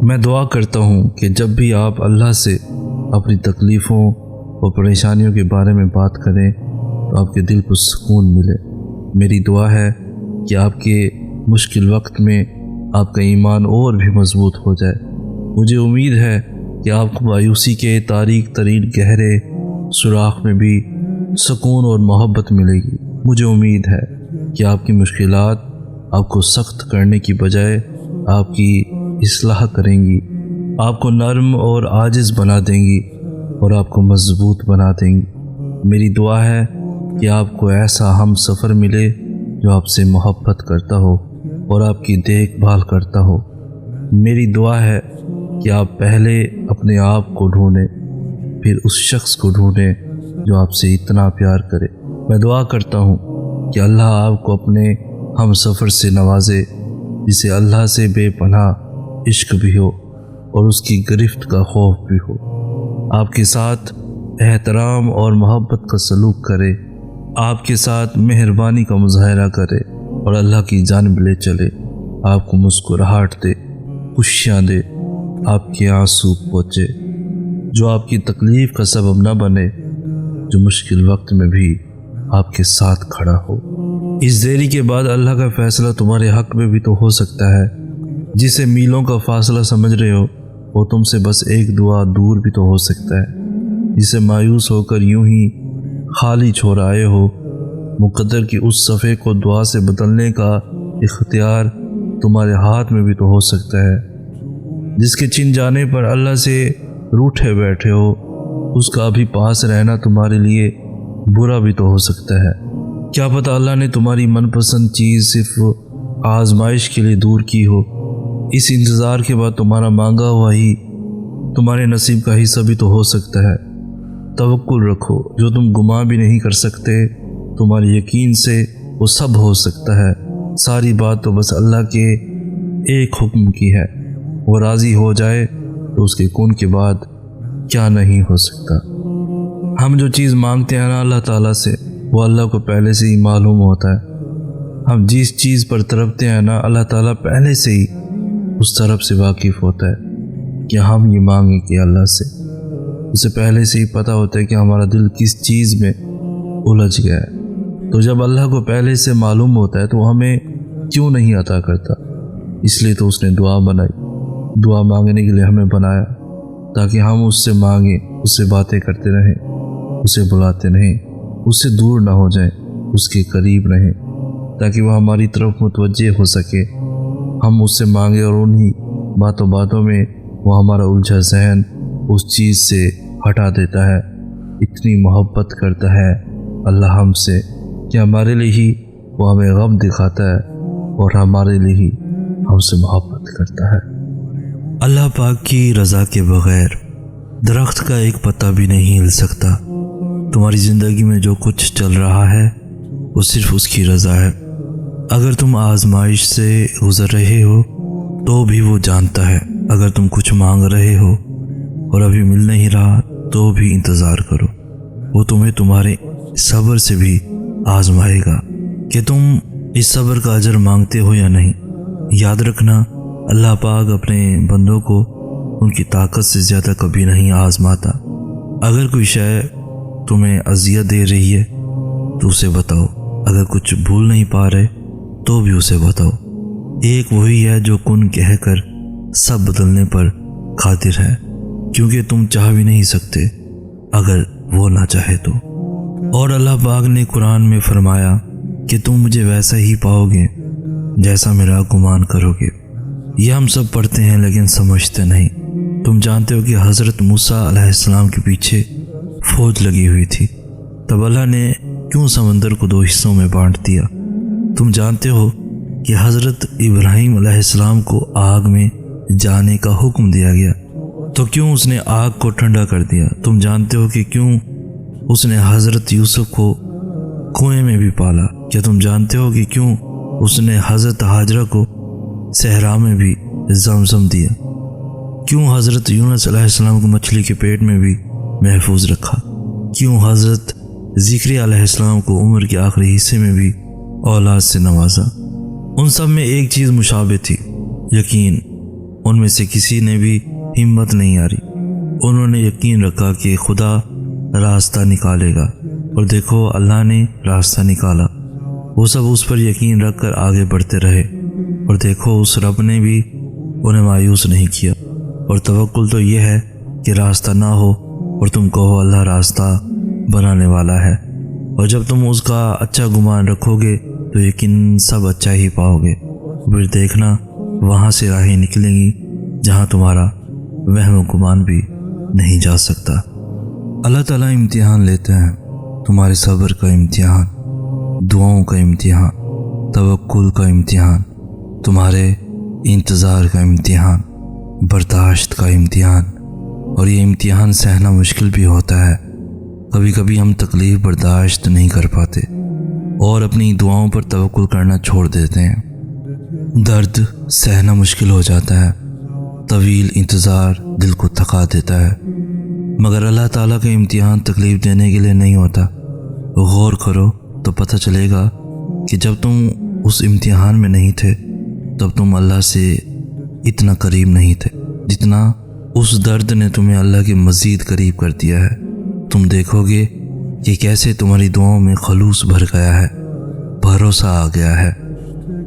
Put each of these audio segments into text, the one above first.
میں دعا کرتا ہوں کہ جب بھی آپ اللہ سے اپنی تکلیفوں اور پریشانیوں کے بارے میں بات کریں تو آپ کے دل کو سکون ملے۔ میری دعا ہے کہ آپ کے مشکل وقت میں آپ کا ایمان اور بھی مضبوط ہو جائے۔ مجھے امید ہے کہ آپ کو مایوسی کے تاریک ترین گہرے سوراخ میں بھی سکون اور محبت ملے گی۔ مجھے امید ہے کہ آپ کی مشکلات آپ کو سخت کرنے کی بجائے آپ کی اصلاح کریں گی، آپ کو نرم اور عاجز بنا دیں گی اور آپ کو مضبوط بنا دیں گی۔ میری دعا ہے کہ آپ کو ایسا ہم سفر ملے جو آپ سے محبت کرتا ہو اور آپ کی دیکھ بھال کرتا ہو۔ میری دعا ہے کہ آپ پہلے اپنے آپ کو ڈھونڈیں، پھر اس شخص کو ڈھونڈیں جو آپ سے اتنا پیار کرے۔ میں دعا کرتا ہوں کہ اللہ آپ کو اپنے ہم سفر سے نوازے جسے اللہ سے بے پناہ عشق بھی ہو اور اس کی گرفت کا خوف بھی ہو، آپ کے ساتھ احترام اور محبت کا سلوک کرے، آپ کے ساتھ مہربانی کا مظاہرہ کرے اور اللہ کی جانب لے چلے، آپ کو مسکراہٹ دے، خوشیاں دے، آپ کے آنسو پوچھے، جو آپ کی تکلیف کا سبب نہ بنے، جو مشکل وقت میں بھی آپ کے ساتھ کھڑا ہو۔ اس دیری کے بعد اللہ کا فیصلہ تمہارے حق میں بھی تو ہو سکتا ہے۔ جسے میلوں کا فاصلہ سمجھ رہے ہو وہ تم سے بس ایک دعا دور بھی تو ہو سکتا ہے۔ جسے مایوس ہو کر یوں ہی خالی چھوڑ آئے ہو، مقدر کی اس صفحے کو دعا سے بدلنے کا اختیار تمہارے ہاتھ میں بھی تو ہو سکتا ہے۔ جس کے چن جانے پر اللہ سے روٹھے بیٹھے ہو، اس کا ابھی پاس رہنا تمہارے لیے برا بھی تو ہو سکتا ہے۔ کیا پتہ اللہ نے تمہاری من پسند چیز صرف آزمائش کے لیے دور کی ہو۔ اس انتظار کے بعد تمہارا مانگا ہوا ہی تمہارے نصیب کا حصہ بھی تو ہو سکتا ہے۔ توکل رکھو، جو تم گمان بھی نہیں کر سکتے تمہارے یقین سے وہ سب ہو سکتا ہے۔ ساری بات تو بس اللہ کے ایک حکم کی ہے، وہ راضی ہو جائے تو اس کے کن کے بعد کیا نہیں ہو سکتا۔ ہم جو چیز مانگتے ہیں نا اللہ تعالیٰ سے، وہ اللہ کو پہلے سے ہی معلوم ہوتا ہے۔ ہم جس چیز پر تڑپتے ہیں نا اللہ تعالیٰ پہلے سے ہی اس طرف سے واقف ہوتا ہے کہ ہم یہ مانگیں کہ اللہ سے، اسے پہلے سے ہی پتہ ہوتا ہے کہ ہمارا دل کس چیز میں الجھ گیا ہے۔ تو جب اللہ کو پہلے سے معلوم ہوتا ہے تو وہ ہمیں کیوں نہیں عطا کرتا؟ اس لیے تو اس نے دعا بنائی، دعا مانگنے کے لیے ہمیں بنایا تاکہ ہم اس سے مانگیں، اس سے باتیں کرتے رہیں، اسے بلاتے رہیں، اس سے دور نہ ہو جائیں، اس کے قریب رہیں تاکہ وہ ہماری طرف متوجہ ہو سکے۔ ہم اس سے مانگیں اور انہی باتوں میں وہ ہمارا الجھا ذہن اس چیز سے ہٹا دیتا ہے۔ اتنی محبت کرتا ہے اللہ ہم سے کہ ہمارے لیے ہی وہ ہمیں غم دکھاتا ہے اور ہمارے لیے ہی ہم سے محبت کرتا ہے۔ اللہ پاک کی رضا کے بغیر درخت کا ایک پتا بھی نہیں ہل سکتا۔ تمہاری زندگی میں جو کچھ چل رہا ہے وہ صرف اس کی رضا ہے۔ اگر تم آزمائش سے گزر رہے ہو تو بھی وہ جانتا ہے۔ اگر تم کچھ مانگ رہے ہو اور ابھی مل نہیں رہا تو بھی انتظار کرو، وہ تمہیں تمہارے صبر سے بھی آزمائے گا کہ تم اس صبر کا اجر مانگتے ہو یا نہیں۔ یاد رکھنا، اللہ پاک اپنے بندوں کو ان کی طاقت سے زیادہ کبھی نہیں آزماتا۔ اگر کوئی شے تمہیں اذیت دے رہی ہے تو اسے بتاؤ، اگر کچھ بھول نہیں پا رہے تو بھی اسے بتاؤ۔ ایک وہی ہے جو کن کہہ کر سب بدلنے پر قادر ہے، کیونکہ تم چاہ بھی نہیں سکتے اگر وہ نہ چاہے تو۔ اور اللہ پاک نے قرآن میں فرمایا کہ تم مجھے ویسا ہی پاؤ گے جیسا میرا گمان کرو گے۔ یہ ہم سب پڑھتے ہیں لیکن سمجھتے نہیں۔ تم جانتے ہو کہ حضرت موسیٰ علیہ السلام کے پیچھے فوج لگی ہوئی تھی، تب اللہ نے کیوں سمندر کو 2 حصوں میں بانٹ دیا؟ تم جانتے ہو کہ حضرت ابراہیم علیہ السلام کو آگ میں جانے کا حکم دیا گیا، تو کیوں اس نے آگ کو ٹھنڈا کر دیا؟ تم جانتے ہو کہ کیوں اس نے حضرت یوسف کو کنویں میں بھی پالا؟ کیا تم جانتے ہو کہ کیوں اس نے حضرت ہاجرہ کو صحرا میں بھی زمزم دیا؟ کیوں حضرت یونس علیہ السلام کو مچھلی کے پیٹ میں بھی محفوظ رکھا؟ کیوں حضرت ذکر علیہ السلام کو عمر کے آخری حصے میں بھی اولاد سے نوازا؟ ان سب میں ایک چیز مشابہ تھی، یقین۔ ان میں سے کسی نے بھی ہمت نہیں ہاری۔ انہوں نے یقین رکھا کہ خدا راستہ نکالے گا، اور دیکھو اللہ نے راستہ نکالا۔ وہ سب اس پر یقین رکھ کر آگے بڑھتے رہے، اور دیکھو اس رب نے بھی انہیں مایوس نہیں کیا۔ اور توکل تو یہ ہے کہ راستہ نہ ہو اور تم کہو اللہ راستہ بنانے والا ہے، اور جب تم اس کا اچھا گمان رکھو گے تو یقیناً سب اچھا ہی پاؤ گے۔ پھر دیکھنا وہاں سے راہیں نکلیں گی جہاں تمہارا وہم و گمان بھی نہیں جا سکتا۔ اللہ تعالیٰ امتحان لیتے ہیں، تمہارے صبر کا امتحان، دعاؤں کا امتحان، توکل کا امتحان، تمہارے انتظار کا امتحان، برداشت کا امتحان۔ اور یہ امتحان سہنا مشکل بھی ہوتا ہے۔ کبھی کبھی ہم تکلیف برداشت نہیں کر پاتے اور اپنی دعاؤں پر توکل کرنا چھوڑ دیتے ہیں۔ درد سہنا مشکل ہو جاتا ہے، طویل انتظار دل کو تھکا دیتا ہے، مگر اللہ تعالیٰ کا امتحان تکلیف دینے کے لیے نہیں ہوتا۔ غور کرو تو پتہ چلے گا کہ جب تم اس امتحان میں نہیں تھے تب تم اللہ سے اتنا قریب نہیں تھے جتنا اس درد نے تمہیں اللہ کے مزید قریب کر دیا ہے۔ تم دیکھو گے کہ کیسے تمہاری دعاؤں میں خلوص بھر گیا ہے، بھروسہ آ گیا ہے۔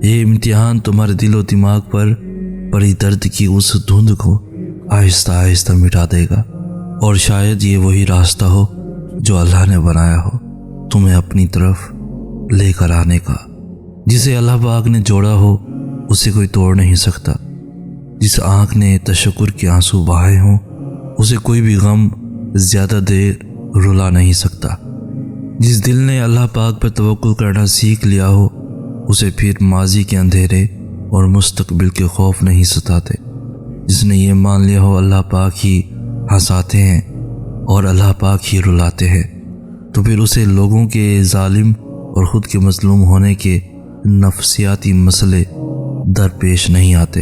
یہ امتحان تمہارے دل و دماغ پر پڑی درد کی اس دھند کو آہستہ آہستہ مٹا دے گا، اور شاید یہ وہی راستہ ہو جو اللہ نے بنایا ہو تمہیں اپنی طرف لے کر آنے کا۔ جسے اللہ پاک نے جوڑا ہو اسے کوئی توڑ نہیں سکتا۔ جس آنکھ نے تشکر کے آنسو بہائے ہوں اسے کوئی بھی غم زیادہ دیر رلا نہیں سکتا۔ جس دل نے اللہ پاک پر توکل کرنا سیکھ لیا ہو اسے پھر ماضی کے اندھیرے اور مستقبل کے خوف نہیں ستاتے۔ جس نے یہ مان لیا ہو اللہ پاک ہی ہنساتے ہیں اور اللہ پاک ہی رلاتے ہیں، تو پھر اسے لوگوں کے ظالم اور خود کے مظلوم ہونے کے نفسیاتی مسئلے درپیش نہیں آتے۔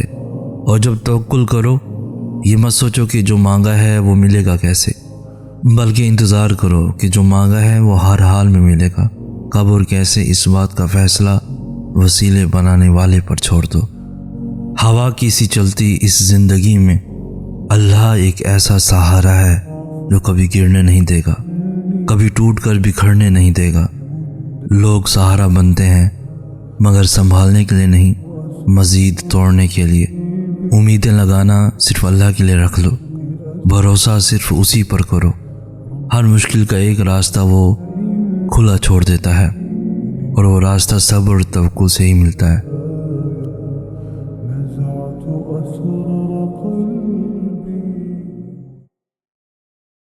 اور جب توکل کرو یہ مت سوچو کہ جو مانگا ہے وہ ملے گا کیسے، بلکہ انتظار کرو کہ جو مانگا ہے وہ ہر حال میں ملے گا۔ کب اور کیسے اس بات کا فیصلہ وسیلے بنانے والے پر چھوڑ دو۔ ہوا کی سی چلتی اس زندگی میں اللہ ایک ایسا سہارا ہے جو کبھی گرنے نہیں دے گا، کبھی ٹوٹ کر بکھرنے نہیں دے گا۔ لوگ سہارا بنتے ہیں مگر سنبھالنے کے لیے نہیں، مزید توڑنے کے لیے۔ امیدیں لگانا صرف اللہ کے لیے رکھ لو، بھروسہ صرف اسی پر کرو۔ ہر مشکل کا ایک راستہ وہ کھلا چھوڑ دیتا ہے، اور وہ راستہ صبر اور توکل سے ہی ملتا ہے۔